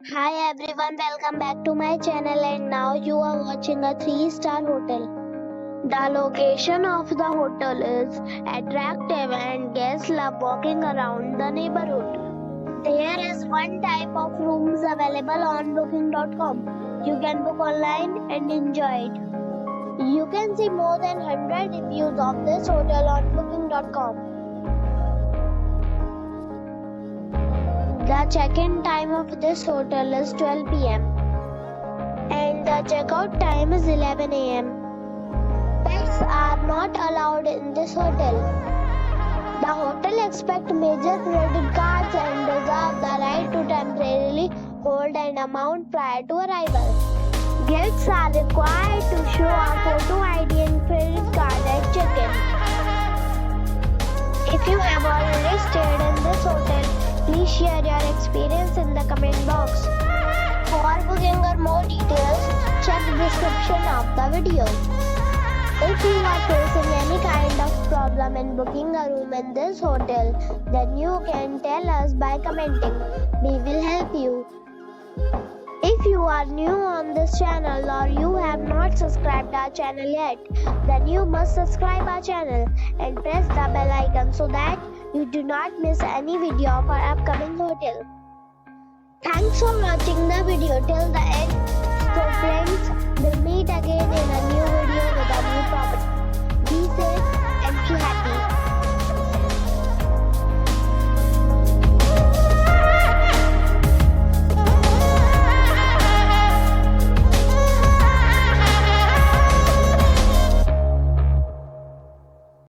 Hi everyone, welcome back to my channel and now you are watching a 3-star hotel. The location of the hotel is attractive and guests love walking around the neighborhood. There is one type of rooms available on booking.com. You can book online and enjoy it. You can see more than 100 reviews of this hotel on booking.com. The check-in time of this hotel is 12 p.m. and the check-out time is 11 a.m. Pets are not allowed in this hotel. The hotel accepts major credit cards and reserves the right to temporarily hold an amount prior to arrival. Guests are required to show a photo ID and credit card at check-in. If you have already stayed in this hotel, please share your experience in the comment box. For booking or more details, check the description of the video. If you are facing any kind of problem in booking a room in this hotel, then you can tell us by commenting. We will help you. If you are new on this channel or you have not subscribed our channel yet, then you must subscribe our channel and press the bell icon so that you do not miss any video of our upcoming hotel. Thanks for watching the video till the end. So friends, we'll meet again in a new video with a new property. Be safe.